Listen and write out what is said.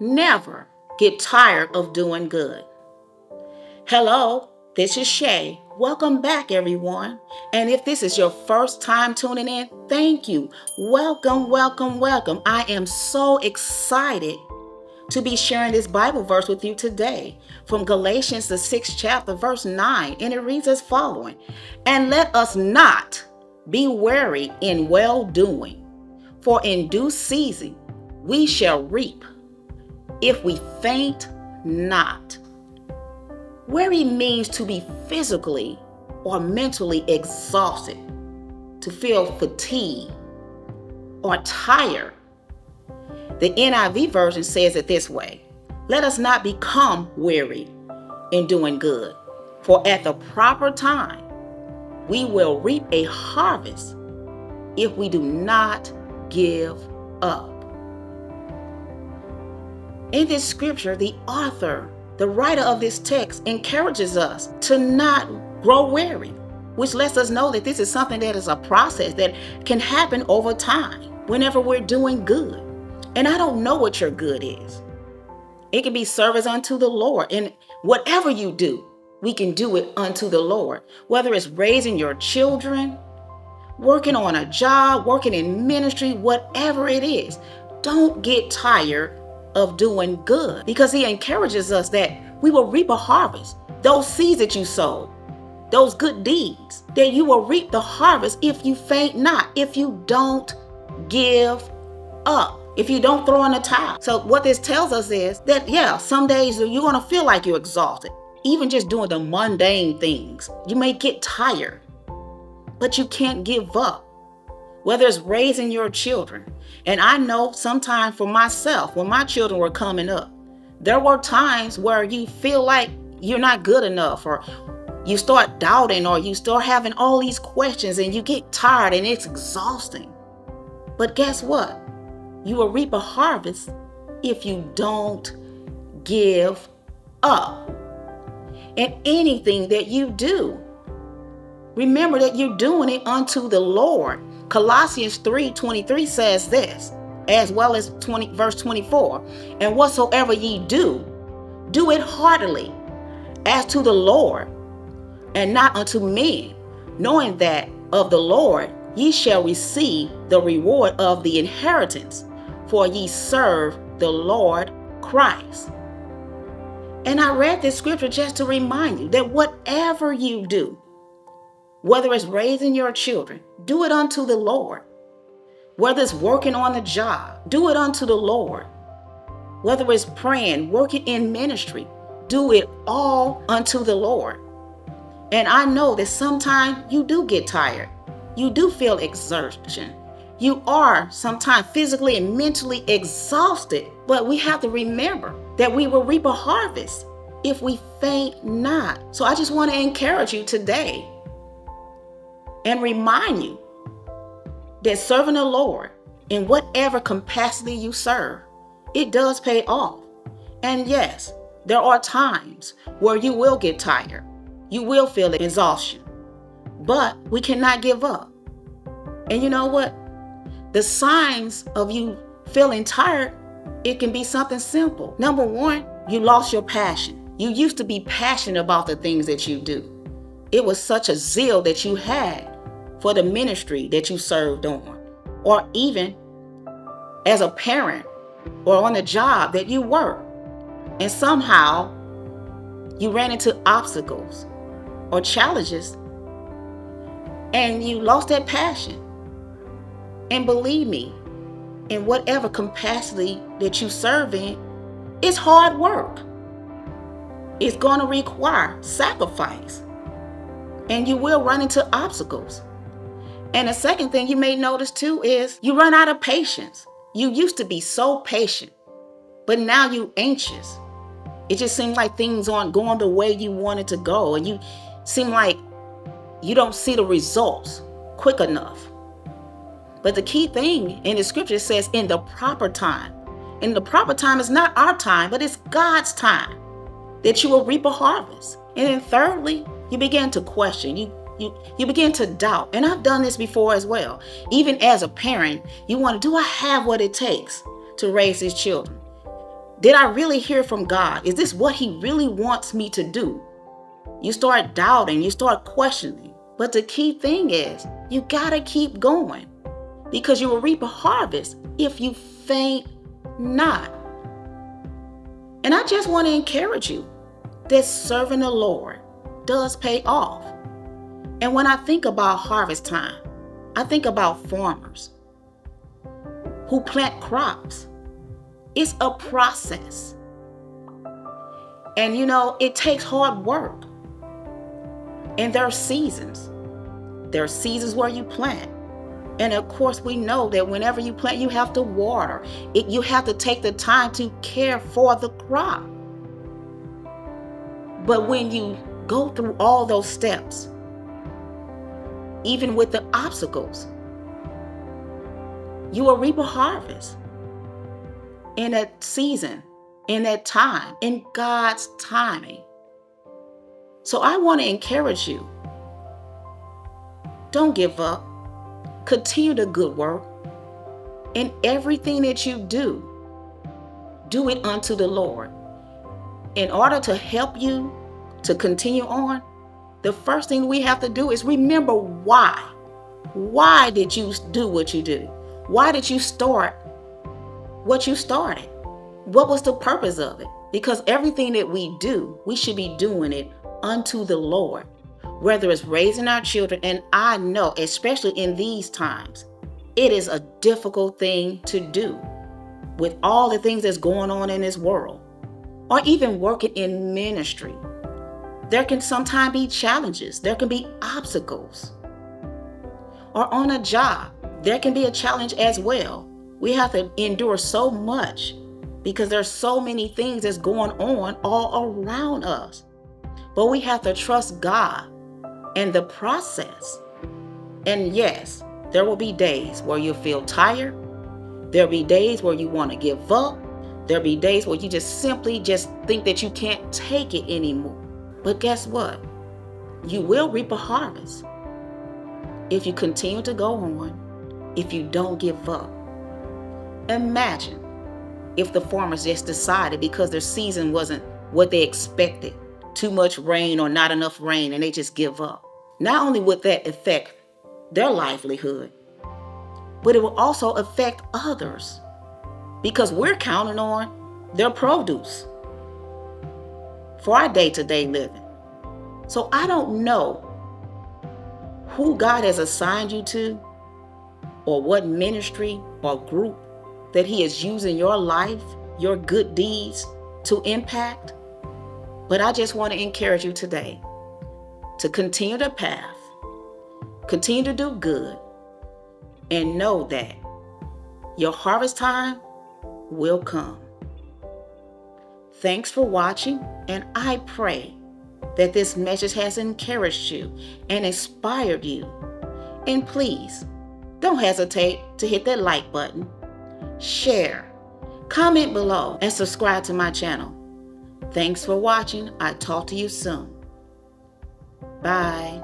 Never get tired of doing good. Hello, this is Shay. Welcome back, everyone. And if this is your first time tuning in, thank you. Welcome, welcome, welcome. I am so excited to be sharing this Bible verse with you today from Galatians, the 6th chapter, verse 9. And it reads as following: And let us not be weary in well doing, for in due season we shall reap if we faint not. Weary means to be physically or mentally exhausted, to feel fatigued or tired. The NIV version says it this way: Let us not become weary in doing good, for at the proper time we will reap a harvest if we do not give up. In this scripture, the writer of this text, encourages us to not grow weary, which lets us know that this is something that is a process that can happen over time whenever we're doing good. And I don't know what your good is. It can be service unto the Lord. And whatever you do, we can do it unto the Lord. Whether it's raising your children, working on a job, working in ministry, whatever it is, don't get tired of doing good, because he encourages us that we will reap a harvest. Those seeds that you sowed, those good deeds, that you will reap the harvest if you faint not, if you don't give up, if you don't throw in the towel. So what this tells us is that, some days you're going to feel like you're exhausted, even just doing the mundane things. You may get tired, but you can't give up. Whether it's raising your children. And I know sometimes for myself, when my children were coming up, there were times where you feel like you're not good enough, or you start doubting, or you start having all these questions, and you get tired and it's exhausting. But guess what? You will reap a harvest if you don't give up. And anything that you do, remember that you're doing it unto the Lord. Colossians 3:23 says this, as well as verse 24. And whatsoever ye do, do it heartily, as to the Lord, and not unto men, knowing that of the Lord ye shall receive the reward of the inheritance, for ye serve the Lord Christ. And I read this scripture just to remind you that whatever you do, whether it's raising your children, do it unto the Lord. Whether it's working on the job, do it unto the Lord. Whether it's praying, working in ministry, do it all unto the Lord. And I know that sometimes you do get tired. You do feel exhaustion. You are sometimes physically and mentally exhausted. But we have to remember that we will reap a harvest if we faint not. So I just want to encourage you today and remind you that serving the Lord in whatever capacity you serve, it does pay off. And yes, there are times where you will get tired. You will feel exhaustion. But we cannot give up. And you know what? The signs of you feeling tired, it can be something simple. Number one, you lost your passion. You used to be passionate about the things that you do. It was such a zeal that you had for the ministry that you served on, or even as a parent or on a job that you work. And somehow you ran into obstacles or challenges and you lost that passion. And believe me, in whatever capacity that you serve in, it's hard work. It's going to require sacrifice, and you will run into obstacles. And the second thing you may notice too is you run out of patience. You used to be so patient, but now you anxious. It just seems like things aren't going the way you want it to go, and you seem like you don't see the results quick enough. But the key thing in the scripture says in the proper time. And the proper time is not our time, but it's God's time that you will reap a harvest. And then thirdly, you begin to question. You begin to doubt. And I've done this before as well. Even as a parent, you wonder, do I have what it takes to raise these children? Did I really hear from God? Is this what He really wants me to do? You start doubting, you start questioning. But the key thing is, you gotta keep going, because you will reap a harvest if you faint not. And I just want to encourage you that serving the Lord does pay off. And when I think about harvest time, I think about farmers who plant crops. It's a process. And it takes hard work. And there are seasons. There are seasons where you plant. And of course, we know that whenever you plant, you have to water it. You have to take the time to care for the crop. But when you go through all those steps, even with the obstacles, you will reap a harvest in that season, in that time, in God's timing. So I want to encourage you. Don't give up. Continue the good work. In everything that you do it unto the Lord. In order to help you to continue on, the first thing we have to do is remember why. Why did you do what you do? Why did you start what you started? What was the purpose of it? Because everything that we do, we should be doing it unto the Lord. Whether it's raising our children, and I know, especially in these times, it is a difficult thing to do with all the things that's going on in this world, or even working in ministry. There can sometimes be challenges. There can be obstacles. Or on a job, there can be a challenge as well. We have to endure so much because there's so many things that's going on all around us. But we have to trust God and the process. And yes, there will be days where you feel tired. There'll be days where you want to give up. There'll be days where you just simply think that you can't take it anymore. But guess what? You will reap a harvest if you continue to go on, if you don't give up. Imagine if the farmers just decided, because their season wasn't what they expected, too much rain or not enough rain, and they just give up. Not only would that affect their livelihood, but it will also affect others, because we're counting on their produce for our day-to-day living. So I don't know who God has assigned you to, or what ministry or group that He is using your life, your good deeds to impact. But I just want to encourage you today to continue the path, continue to do good, and know that your harvest time will come. Thanks for watching, and I pray that this message has encouraged you and inspired you. And please, don't hesitate to hit that like button, share, comment below, and subscribe to my channel. Thanks for watching. I'll talk to you soon. Bye.